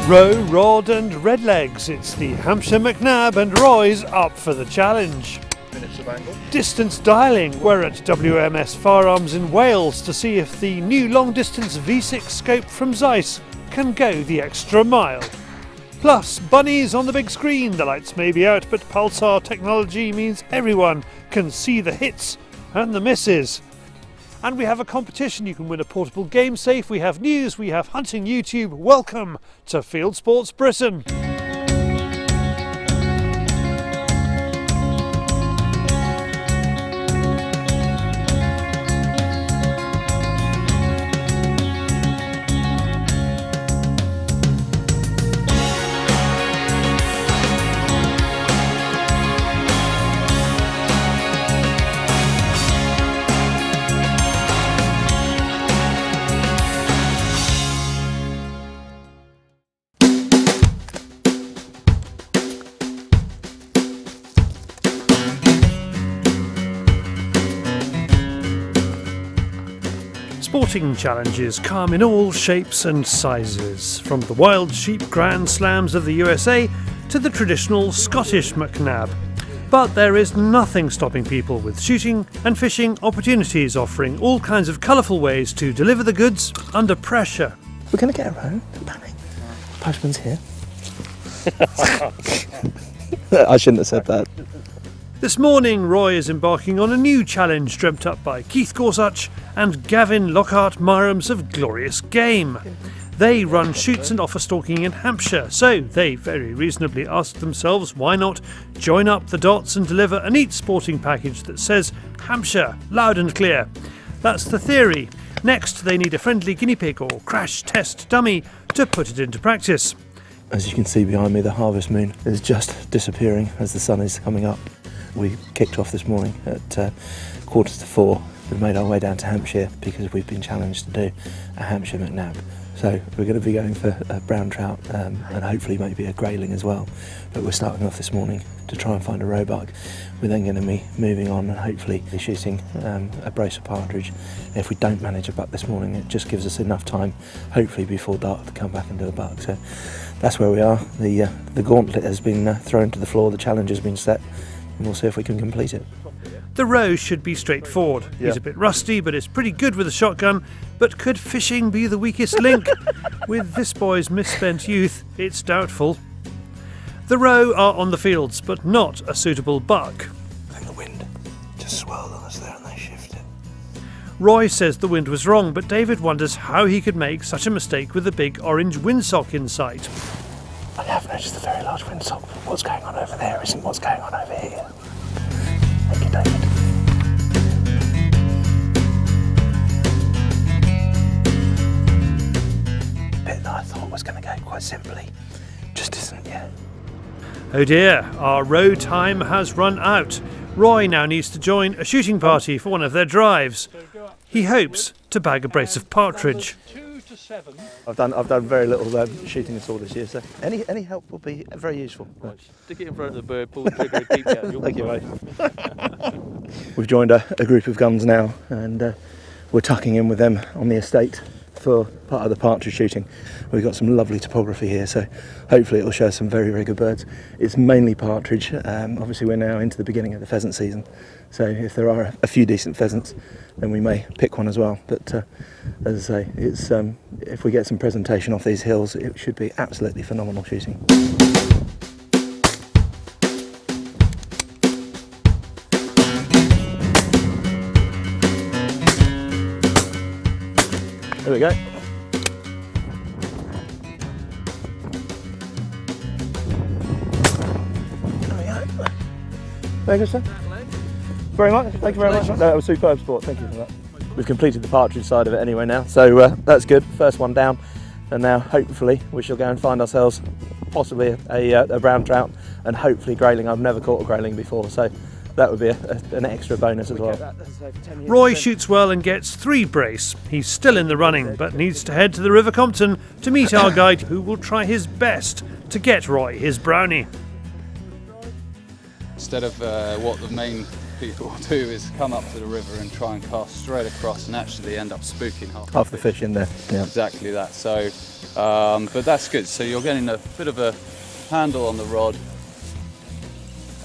Roe, rod and redlegs. It's the Hampshire Macnab and Roy's up for the challenge. Minutes of angle. Distance dialling. We're at WMS Firearms in Wales to see if the new long-distance V6 scope from Zeiss can go the extra mile. Plus, bunnies on the big screen. The lights may be out, but Pulsar technology means everyone can see the hits and the misses. And we have a competition. You can win a portable Gamesafe. We have news. We have hunting YouTube. Welcome to Fieldsports Britain. Sporting challenges come in all shapes and sizes, from the wild sheep Grand Slams of the USA to the traditional Scottish Macnab. But there is nothing stopping people with shooting and fishing opportunities, offering all kinds of colourful ways to deliver the goods under pressure. We're going to get around, don't panic. Postman's here. I shouldn't have said that. This morning, Roy is embarking on a new challenge dreamt up by Keith and Gavin Lockhart Mirams of Glorious Game. They run shoots and offer stalking in Hampshire, so they very reasonably asked themselves why not join up the dots and deliver a neat sporting package that says Hampshire loud and clear. That's the theory. Next, they need a friendly guinea pig or crash test dummy to put it into practice. As you can see behind me, the harvest moon is just disappearing as the sun is coming up. We kicked off this morning at 3:45. We've made our way down to Hampshire because we've been challenged to do a Hampshire Macnab. So we're going to be going for a brown trout and hopefully maybe a grayling as well. But we're starting off this morning to try and find a roebuck. We're then going to be moving on and hopefully shooting a brace of partridge. And if we don't manage a buck this morning, it just gives us enough time, hopefully before dark, to come back and do a buck. So that's where we are. The gauntlet has been thrown to the floor, the challenge has been set, and we'll see if we can complete it. The roe should be straightforward. He's a bit rusty, but is pretty good with a shotgun. But could fishing be the weakest link? With this boy's misspent youth, it's doubtful. The roe are on the fields, but not a suitable buck. I think the wind just swirled on us there and they shifted. Roy says the wind was wrong, but David wonders how he could make such a mistake with a big orange windsock in sight. I have noticed a very large windsock. What's going on over there isn't what's going on over here. Thank you, David. The bit that I thought was going to go quite simply just isn't yet. Oh dear, our roe time has run out. Roy now needs to join a shooting party for one of their drives. He hopes to bag a brace of partridge. I've done very little shooting at all this year, so any help will be very useful. Stick it in front of the bird, pull the trigger and keep it. Thank you, mate. We've joined a group of guns now, and we're tucking in with them on the estate for part of the partridge shooting. We've got some lovely topography here, so hopefully it will show some very, very good birds. It's mainly partridge. Obviously we're now into the beginning of the pheasant season, so if there are a few decent pheasants, then we may pick one as well. But as I say, it's if we get some presentation off these hills, it should be absolutely phenomenal shooting. There we go. There we go. Very good, sir. Very much. Thank you very much. No, that was superb sport. Thank you for that. We've completed the partridge side of it anyway now, so that's good. First one down, and now hopefully we shall go and find ourselves possibly a brown trout and hopefully grayling. I've never caught a grayling before, so that would be an extra bonus as well. Roy shoots well and gets 3 brace. He's still in the running, but needs to head to the River Compton to meet our guide, who will try his best to get Roy his brownie. Instead of what the main people do is come up to the river and try and cast straight across and actually end up spooking half the fish in there. Yeah. Exactly that. So, but that's good. So you're getting a bit of a handle on the rod.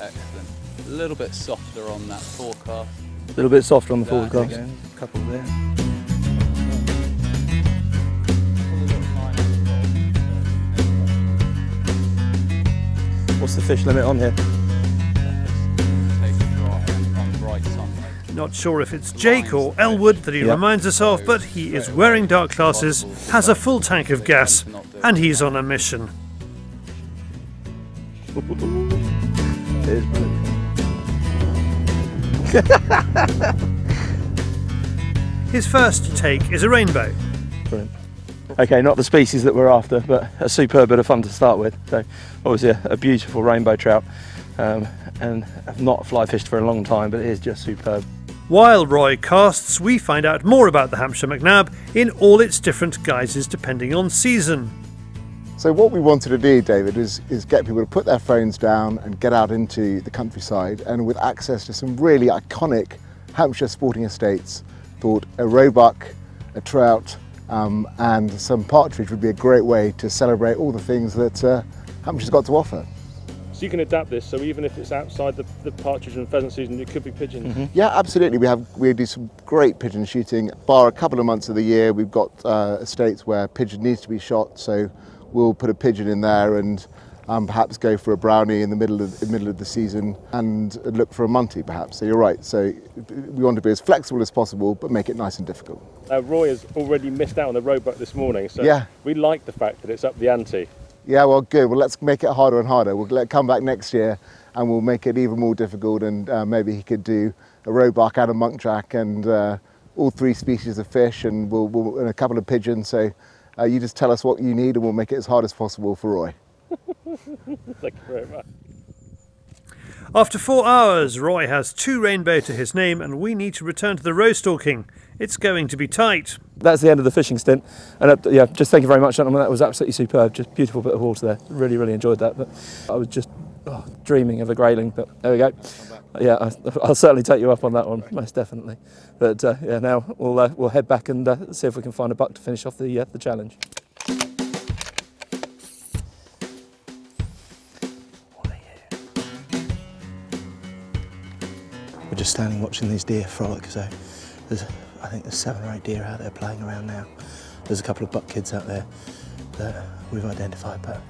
Excellent. A little bit softer on that forecast. A little bit softer on the forecast. A couple there. What's the fish limit on here? Not sure if it's Jake or Elwood that he reminds us of, but he is wearing dark glasses, has a full tank of gas, and he's on a mission. His first take is a rainbow. Brilliant. Okay, not the species that we're after, but a superb bit of fun to start with. So obviously a beautiful rainbow trout, and I've not fly fished for a long time, but it is just superb. While Roy casts, we find out more about the Hampshire Macnab in all its different guises depending on season. So what we wanted to do, David, is get people to put their phones down and get out into the countryside, and with access to some really iconic Hampshire sporting estates, thought a roebuck, a trout, and some partridge would be a great way to celebrate all the things that Hampshire's got to offer. So you can adapt this, so even if it's outside the partridge and pheasant season, it could be pigeons. Mm-hmm. Yeah, absolutely. We do some great pigeon shooting. Bar a couple of months of the year, we've got estates where pigeon needs to be shot, so we'll put a pigeon in there and perhaps go for a brownie in the middle of the season and look for a munty perhaps. So you're right. So we want to be as flexible as possible, but make it nice and difficult. Roy has already missed out on the roebuck this morning, so yeah, we like the fact that it's up the ante. Yeah, well, good. Well, let's make it harder and harder. We'll come back next year and we'll make it even more difficult, and maybe he could do a roebuck and a muntjac and all three species of fish, and and a couple of pigeons. So you just tell us what you need and we'll make it as hard as possible for Roy. Thank you very much. After 4 hours, Roy has 2 rainbow to his name and we need to return to the roe stalking. It's going to be tight. That's the end of the fishing stint, and yeah, just thank you very much, gentlemen. That was absolutely superb. Just beautiful bit of water there. Really enjoyed that. But I was just dreaming of a grayling. But there we go. Yeah, I'll certainly take you up on that one, most definitely. But yeah, now we'll head back and see if we can find a buck to finish off the challenge. We're just standing watching these deer frolic. So I think there's 7 or 8 deer out there playing around now. There's a couple of buck kids out there that we've identified, but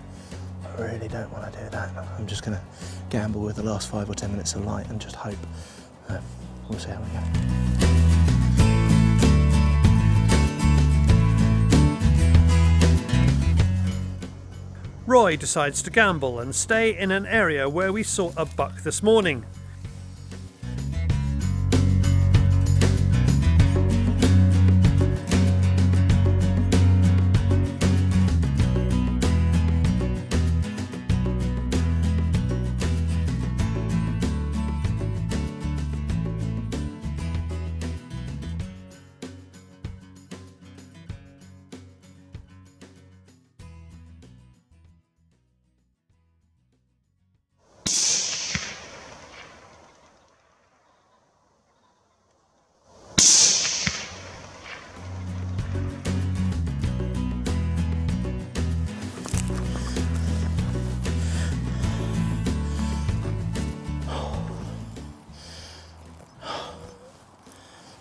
I really don't want to do that. I'm just going to gamble with the last 5 or 10 minutes of light and just hope. We'll see how we go. Roy decides to gamble and stay in an area where we saw a buck this morning.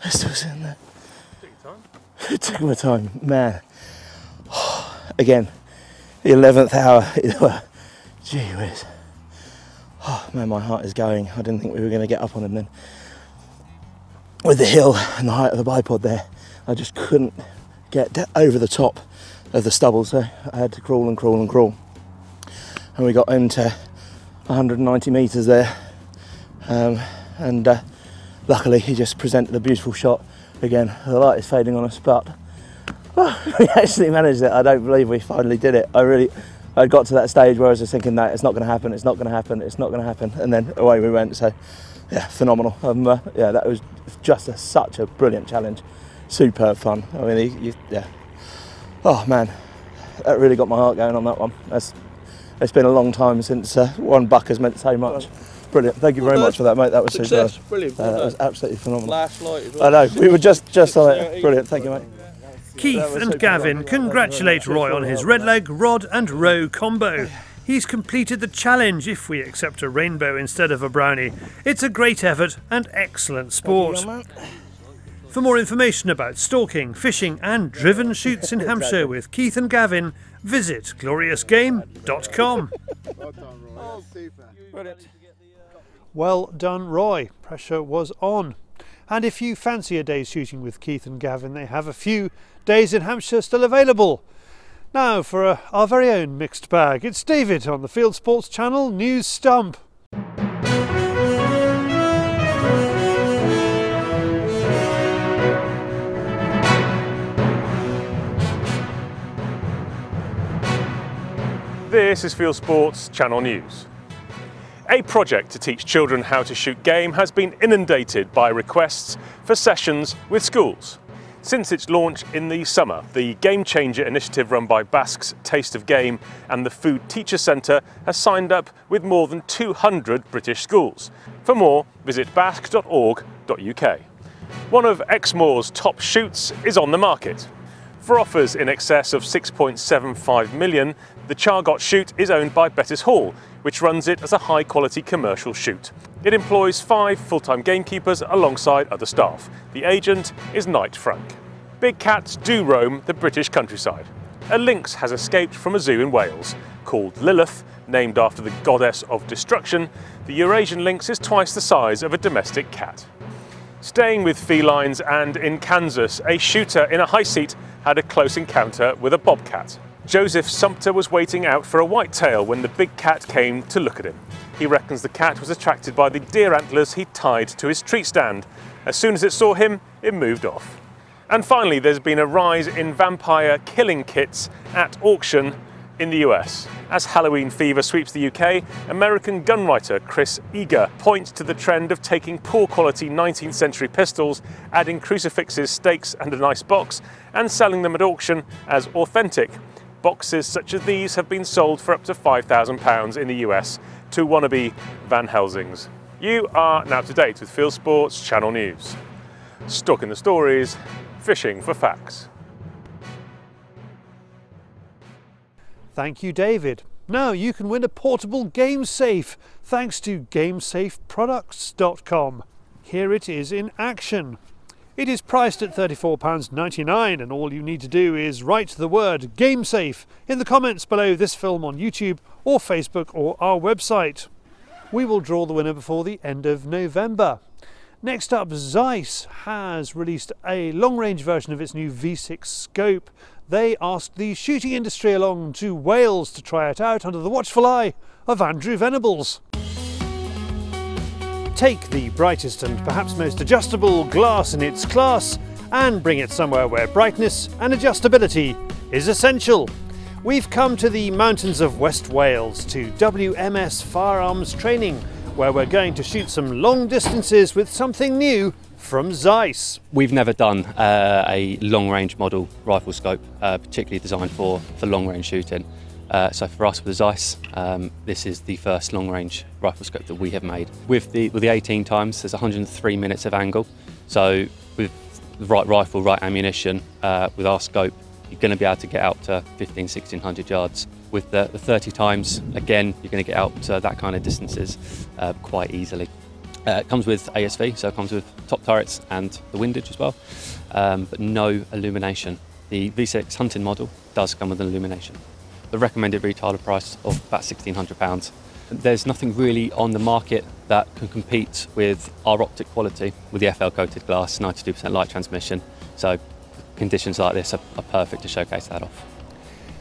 Still sitting there. It took my time, man. Again, the 11th hour. Gee whiz. Oh man, my heart is going. I didn't think we were going to get up on him then. With the hill and the height of the bipod there, I just couldn't get over the top of the stubble, so I had to crawl and crawl and crawl. And we got into 190 metres there, and luckily he just presented a beautiful shot. Again, the light is fading on us, but we actually managed it. I don't believe we finally did it. I got to that stage where I was just thinking that it's not going to happen, it's not going to happen, it's not going to happen, and then away we went. So yeah, phenomenal. Yeah, that was just such a brilliant challenge. Superb fun. I mean, yeah. Oh man, that really got my heart going on that one. It's been a long time since one buck has meant so much. Brilliant. Thank you very much for that, mate. That was Success. superb. Brilliant. That was absolutely phenomenal. Flashlight as well. I know. We were just on it. Brilliant. Thank you, mate. Keith and Gavin congratulate Roy on his redleg, rod and roe combo. He's completed the challenge if we accept a rainbow instead of a brownie. It's a great effort and excellent sport. For more information about stalking, fishing and driven shoots in Hampshire with Keith and Gavin, visit gloriousgame.com. Well done, Roy. Pressure was on. And if you fancy a day's shooting with Keith and Gavin, they have a few days in Hampshire still available. Now for our very own mixed bag. It's David on the Fieldsports channel News Stump. This is Fieldsports Channel News. A project to teach children how to shoot game has been inundated by requests for sessions with schools. Since its launch in the summer, the Game Changer initiative run by Basque's Taste of Game and the Food Teacher Centre has signed up with more than 200 British schools. For more, visit basque.org.uk. One of Exmoor's top shoots is on the market. For offers in excess of 6.75 million, the Chargot shoot is owned by Bettis Hall, which runs it as a high-quality commercial shoot. It employs 5 full-time gamekeepers alongside other staff. The agent is Knight Frank. Big cats do roam the British countryside. A lynx has escaped from a zoo in Wales. Called Lilith, named after the goddess of destruction, the Eurasian lynx is twice the size of a domestic cat. Staying with felines, and in Kansas, a shooter in a high seat had a close encounter with a bobcat. Joseph Sumpter was waiting out for a whitetail when the big cat came to look at him. He reckons the cat was attracted by the deer antlers he tied to his treat stand. As soon as it saw him, it moved off. And finally, there's been a rise in vampire killing kits at auction in the US. As Halloween fever sweeps the UK, American gunwriter Chris Eager points to the trend of taking poor quality 19th century pistols, adding crucifixes, stakes and a nice box, and selling them at auction as authentic. Boxes such as these have been sold for up to £5,000 in the US to wannabe Van Helsings. You are now up to date with Fieldsports Channel News. Stalking the stories, fishing for facts. Thank you, David. Now you can win a portable Gamesafe thanks to GameSafeProducts.com. Here it is in action. It is priced at £34.99 and all you need to do is write the word Gamesafe in the comments below this film on YouTube or Facebook or our website. We will draw the winner before the end of November. Next up, Zeiss has released a long-range version of its new V6 scope. They asked the shooting industry along to Wales to try it out under the watchful eye of Andrew Venables. Take the brightest and perhaps most adjustable glass in its class and bring it somewhere where brightness and adjustability is essential. We've come to the mountains of West Wales to WMS Firearms Training, where we're going to shoot some long distances with something new from Zeiss. We've never done a long-range model rifle scope, particularly designed for long-range shooting. So for us with the Zeiss, this is the first long-range rifle scope that we have made. With the 18 times, there's 103 minutes of angle. So with the right rifle, right ammunition, with our scope, you're going to be able to get out to 1600 yards. With the 30 times, again, you're going to get out to that kind of distances quite easily. It comes with ASV, so it comes with top turrets and the windage as well, but no illumination. The V6 hunting model does come with an illumination. The recommended retailer price of about £1,600. There's nothing really on the market that can compete with our optic quality with the FL coated glass, 92% light transmission, so conditions like this are perfect to showcase that off.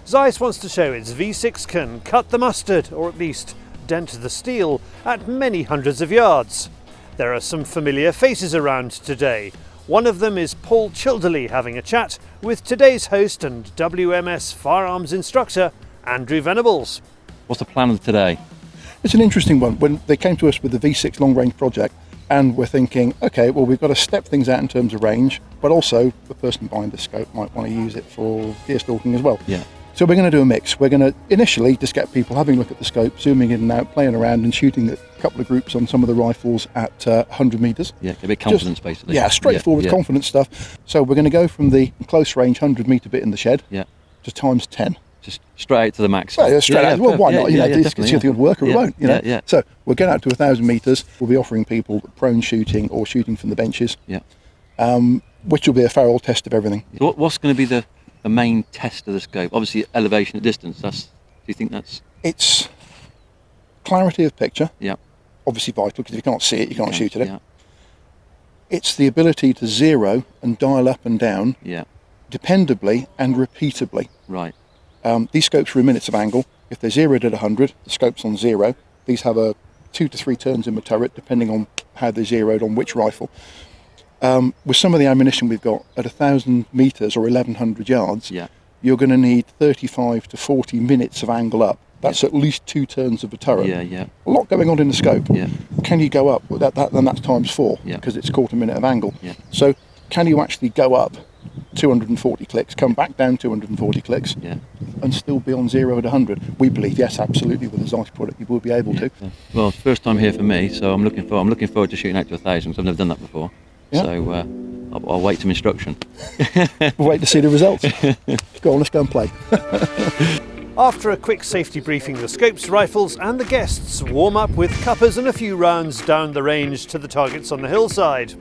Zeiss wants to show its V6 can cut the mustard, or at least dent the steel, at many hundreds of yards. There are some familiar faces around today. One of them is Paul Childerley having a chat with today's host and WMS firearms instructor, Andrew Venables. What's the plan of today? It's an interesting one. When they came to us with the V6 long range project, and we're thinking, okay, well, we've got to step things out in terms of range, but also the person buying the scope might want to use it for deer stalking as well. Yeah. So we're going to do a mix. We're going to initially just get people having a look at the scope, zooming in and out, playing around and shooting a couple of groups on some of the rifles at 100 metres. Yeah, a bit confidence basically. Yeah, straightforward confidence stuff. So we're going to go from the close range 100 metre bit in the shed to times 10. Just straight out to the max. Well, straight out. Well, why not? You know, it's either going to work or it won't. You know. Yeah. So we'll get out to 1,000 metres. We'll be offering people prone shooting or shooting from the benches. Yeah. Which will be a thorough test of everything. What's going to be the main test of the scope? Obviously, elevation at distance. Do you think that's? It's clarity of picture. Yeah. Obviously vital, because if you can't see it, you can't shoot at it. Yeah. It's the ability to zero and dial up and down. Yeah. Dependably and repeatably. Right. These scopes are in minutes of angle. If they're zeroed at 100, the scope's on 0. These have a 2 to 3 turns in the turret, depending on how they're zeroed on which rifle. With some of the ammunition we've got at 1,000 metres or 1,100 yards, you're going to need 35 to 40 minutes of angle up. That's at least 2 turns of the turret. A lot going on in the scope. Can you go up? Then that's times 4, because it's a quarter minute of angle. So can you actually go up 240 clicks, come back down 240 clicks, and still be on 0 at 100? We believe, yes, absolutely, with the Zeiss product you will be able to. Well, first time here for me, so I'm looking forward to shooting out to 1,000, because I've never done that before. So I'll wait some instruction. We'll wait to see the results. Go on, let's go and play. After a quick safety briefing, the scopes, rifles and the guests warm up with cuppers and a few rounds down the range to the targets on the hillside.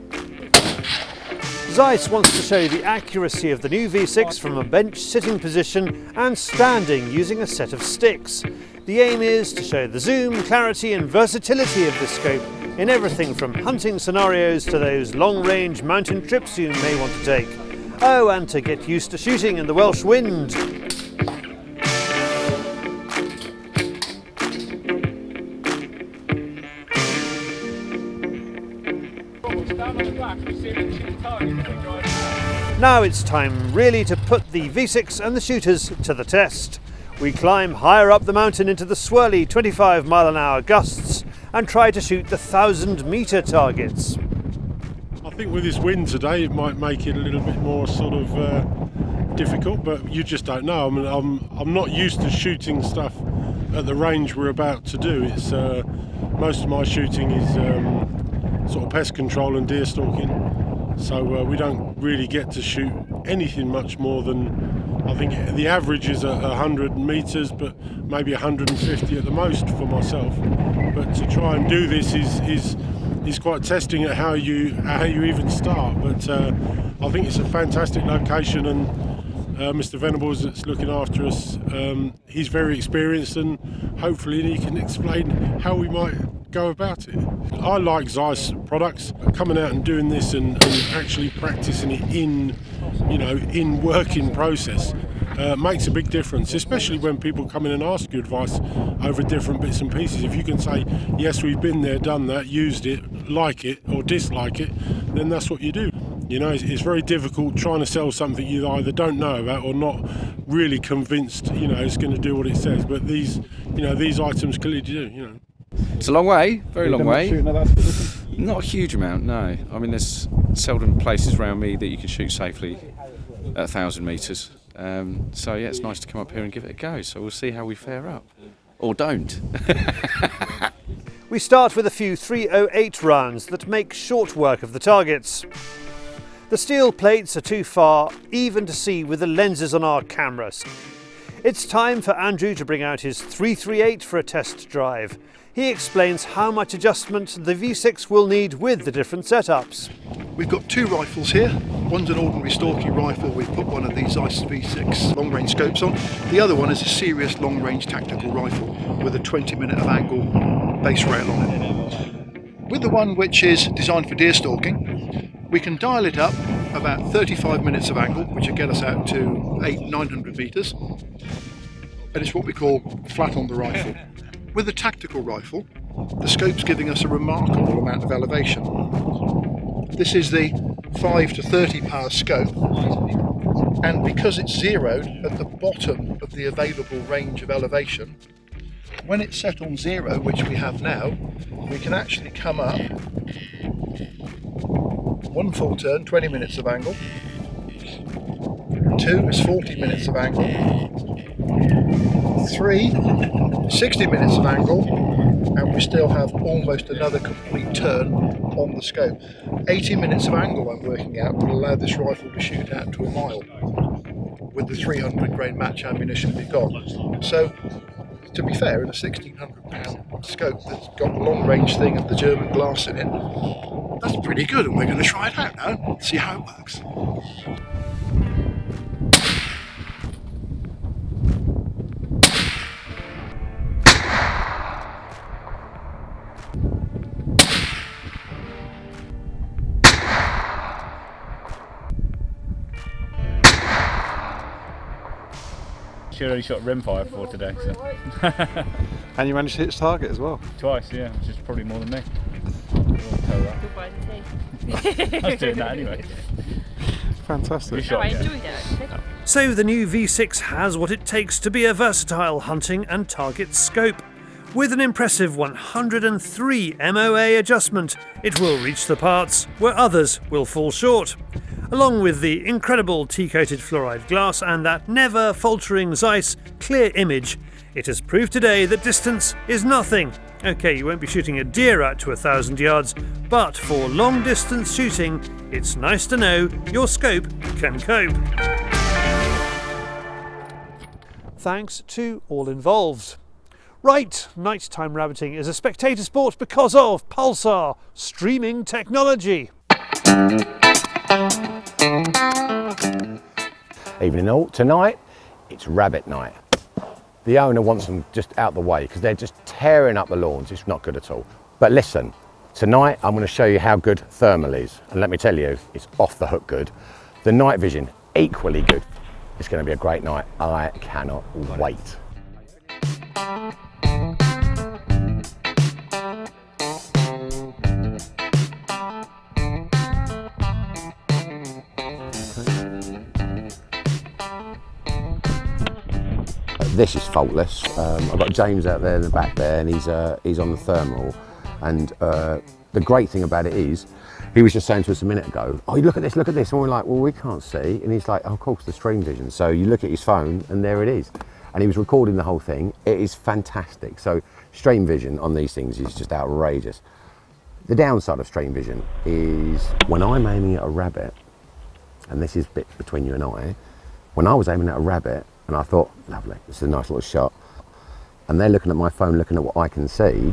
Zeiss wants to show the accuracy of the new V6 from a bench sitting position and standing using a set of sticks. The aim is to show the zoom, clarity and versatility of the scope in everything from hunting scenarios to those long-range mountain trips you may want to take. Oh, and to get used to shooting in the Welsh wind. Now it's time really to put the V6 and the shooters to the test. We climb higher up the mountain into the swirly 25-mile-an-hour gusts and try to shoot the 1,000-metre targets. I think with this wind today it might make it a little bit more sort of difficult, but you just don't know. I mean, I'm not used to shooting stuff at the range we're about to do. It's most of my shooting is sort of pest control and deer stalking. So we don't really get to shoot anything much more than, I think the average is 100 metres, but maybe 150 at the most for myself. But to try and do this is quite testing at how you even start. But I think it's a fantastic location, and Mr. Venables that's looking after us, he's very experienced, and hopefully he can explain how we might go about it. I like Zeiss products. Coming out and doing this and actually practicing it in working process makes a big difference, especially when people come in and ask you advice over different bits and pieces. If you can say, yes, we've been there, done that, used it, like it or dislike it, then that's what you do. You know, it's very difficult trying to sell something you either don't know about or not really convinced, you know, it's going to do what it says. But these items clearly do, you know. It's a long way, very long way. Not a huge amount, no. I mean, there's seldom places around me that you can shoot safely at 1,000 metres. So yeah, it's nice to come up here and give it a go. So we'll see how we fare up, or don't. We start with a few 308 rounds that make short work of the targets. The steel plates are too far even to see with the lenses on our cameras. It's time for Andrew to bring out his 338 for a test drive. He explains how much adjustment the V6 will need with the different setups. We've got 2 rifles here. One's an ordinary stalking rifle. We've put one of these Zeiss V6 long-range scopes on. The other one is a serious long-range tactical rifle with a 20-minute of angle base rail on it. With the one which is designed for deer stalking, we can dial it up about 35 minutes of angle, which will get us out to 800-900 metres. And it's what we call flat on the rifle. With the tactical rifle, the scope's giving us a remarkable amount of elevation. This is the 5 to 30 power scope, and because it's zeroed at the bottom of the available range of elevation, when it's set on 0, which we have now, we can actually come up 1 full turn, 20 minutes of angle, 2 is 40 minutes of angle, 3, 60 minutes of angle, and we still have almost another complete turn on the scope. 80 minutes of angle I'm working out will allow this rifle to shoot out to a mile with the 300 grain match ammunition we've got. So, to be fair, in a £1,600 scope that's got the long range thing and the German glass in it, that's pretty good, and we're going to try it out now, see how it works. She only shot rimfire for today, so. And you managed to hit its target as well? Twice, yeah, which is probably more than me. Goodbye to tea. I was doing that anyway. Fantastic. I enjoyed it actually. So the new V6 has what it takes to be a versatile hunting and target scope. With an impressive 103 MOA adjustment, it will reach the parts where others will fall short. Along with the incredible tea-coated fluoride glass and that never-faltering Zeiss clear image, it has proved today that distance is nothing. OK, you won't be shooting a deer out to 1,000 yards, but for long-distance shooting, it's nice to know your scope can cope. Thanks to all involved. Right, nighttime rabbiting is a spectator sport because of Pulsar streaming technology. Evening all. Tonight, it's rabbit night. The owner wants them just out the way because they're just tearing up the lawns. It's not good at all. But listen, tonight I'm going to show you how good thermal is. And let me tell you, it's off the hook good. The night vision, equally good. It's going to be a great night. I cannot wait. This is faultless. I've got James out there in the back there, and he's on the thermal. And the great thing about it is, he was just saying to us a minute ago, oh, look at this, look at this. And we're like, well, we can't see. And he's like, oh, of course, the stream vision. So you look at his phone, and there it is. And he was recording the whole thing. It is fantastic. So stream vision on these things is just outrageous. The downside of stream vision is when I'm aiming at a rabbit, and this is a bit between you and I, when I was aiming at a rabbit, and I thought, lovely, this is a nice little shot. And they're looking at my phone, looking at what I can see,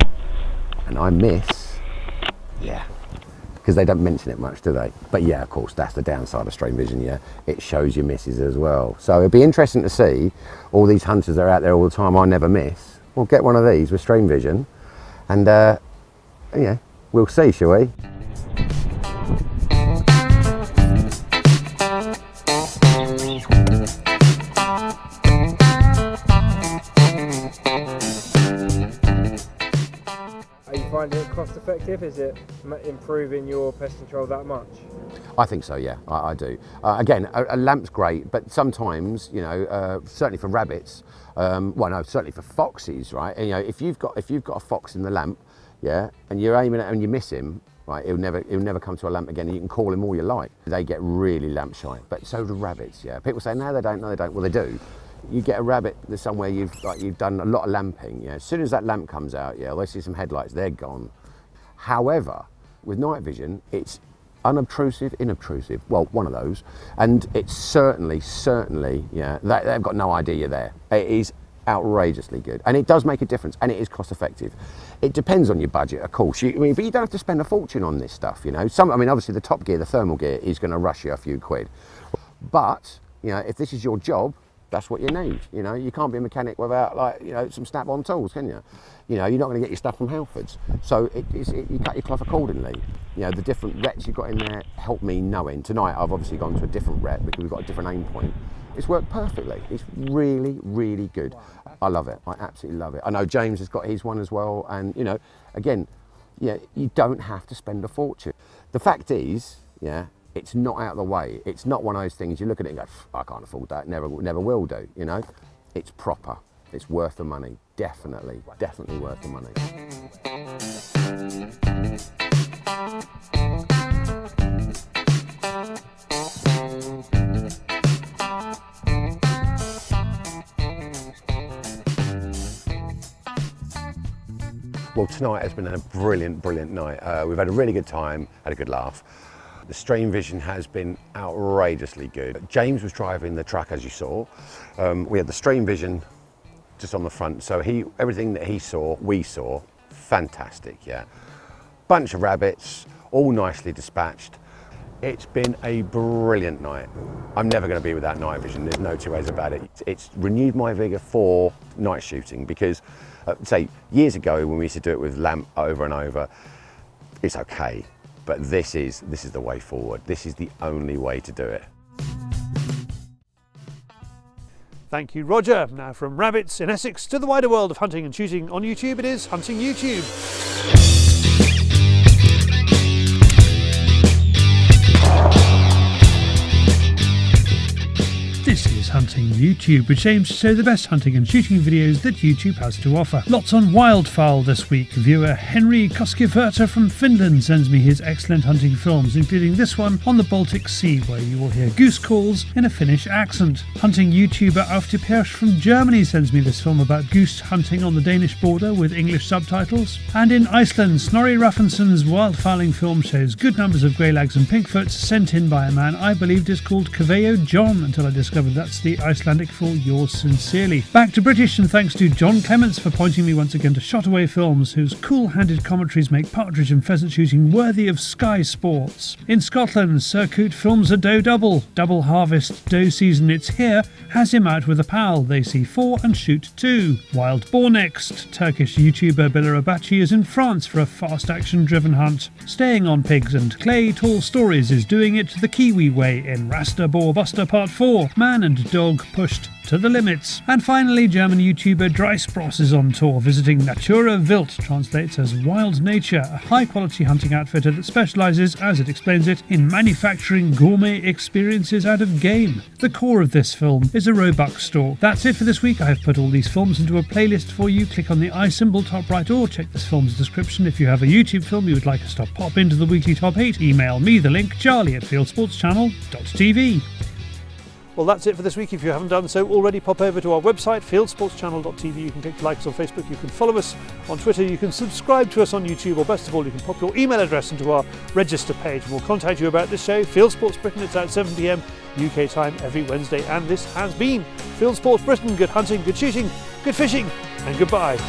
and I miss, yeah. Because they don't mention it much, do they? But yeah, of course, that's the downside of stream vision, yeah. It shows you misses as well. So it'd be interesting to see all these hunters that are out there all the time, I never miss. We'll get one of these with stream vision, and yeah, we'll see, shall we? Finding it cost effective? Is it improving your pest control that much? I think so, yeah, I do. Again, a lamp's great, but sometimes, you know, certainly for rabbits, well, no, certainly for foxes, right? And, you know, if you've got a fox in the lamp, yeah, and you're aiming at him and you miss him, right, he'll never come to a lamp again, and you can call him all you like. They get really lamp shy, but so do rabbits, yeah. People say, no, they don't, no, they don't. Well, they do. You get a rabbit that's somewhere you've done a lot of lamping, yeah. As soon as that lamp comes out, yeah, they see some headlights, they're gone. However, with night vision, it's unobtrusive, inobtrusive. Well, one of those, and it's certainly, yeah. They've got no idea you're there. It is outrageously good, and it does make a difference, and it is cost effective. It depends on your budget, of course. But you don't have to spend a fortune on this stuff, you know. I mean, obviously the top gear, the thermal gear, is going to rush you a few quid, but you know, if this is your job, that's what you need. You know, you can't be a mechanic without, like, you know, some snap-on tools, can you? You know, you're not going to get your stuff from Halfords. So you cut your cloth accordingly. You know, the different reps you've got in there help me knowing. Tonight I've obviously gone to a different rep because we've got a different aim point. It's worked perfectly. It's really, really good. I love it. I absolutely love it. I know James has got his one as well. And, you know, again, yeah, you don't have to spend a fortune. The fact is, yeah, it's not out of the way. It's not one of those things you look at it and go, I can't afford that, never will do, you know? It's proper, it's worth the money, definitely worth the money. Well, tonight has been a brilliant night. We've had a really good time, had a good laugh. The stream vision has been outrageously good. James was driving the truck, as you saw. We had the stream vision just on the front, so everything that he saw, we saw. Fantastic, yeah. Bunch of rabbits, all nicely dispatched. It's been a brilliant night. I'm never going to be without night vision, there's no two ways about it. It's renewed my vigour for night shooting because, say, years ago when we used to do it with lamp over and over, it's okay, but this is the way forward. This is the only way to do it. Thank you, Roger. Now from rabbits in Essex to the wider world of hunting and shooting on YouTube, it is Hunting YouTube. This is Hunting YouTube, which aims to show the best hunting and shooting videos that YouTube has to offer. Lots on wildfowl this week. Viewer Henry Koskiverta from Finland sends me his excellent hunting films, including this one on the Baltic Sea, where you will hear goose calls in a Finnish accent. Hunting YouTuber Afti Persch from Germany sends me this film about goose hunting on the Danish border with English subtitles. And in Iceland, Snorri Raffinsson's wildfowling film shows good numbers of greylags and pinkfoots sent in by a man I believed is called Caveo John, until I discovered that's the Icelandic for yours sincerely. Back to British, and thanks to John Clements for pointing me once again to Shotaway Films, whose cool-handed commentaries make partridge and pheasant shooting worthy of Sky Sports. In Scotland, Sir Coot films a doe double harvest doe season. It's here, has him out with a pal. They see 4 and shoot 2. Wild boar next. Turkish YouTuber Bilal Abachi is in France for a fast action-driven hunt. Staying on pigs and clay, Tall Stories is doing it the Kiwi way in Rasta Boar Buster Part 4. Man and dog pushed to the limits. And finally, German YouTuber Dreisbross is on tour, visiting Natura Wild, translates as Wild Nature, a high-quality hunting outfitter that specialises, as it explains it, in manufacturing gourmet experiences out of game. The core of this film is a roebuck stalk. That's it for this week. I have put all these films into a playlist for you. Click on the I symbol top right or check this film's description. If you have a YouTube film you would like us to pop into the weekly top 8, email me the link, charlie@fieldsportschannel.tv. Well, that's it for this week. If you haven't done so already, pop over to our website, fieldsportschannel.tv. You can click like us on Facebook, you can follow us on Twitter, you can subscribe to us on YouTube, or best of all, you can pop your email address into our register page and we'll contact you about this show. Fieldsports Britain, it's out 7 PM UK time every Wednesday, and this has been Fieldsports Britain. Good hunting, good shooting, good fishing, and goodbye.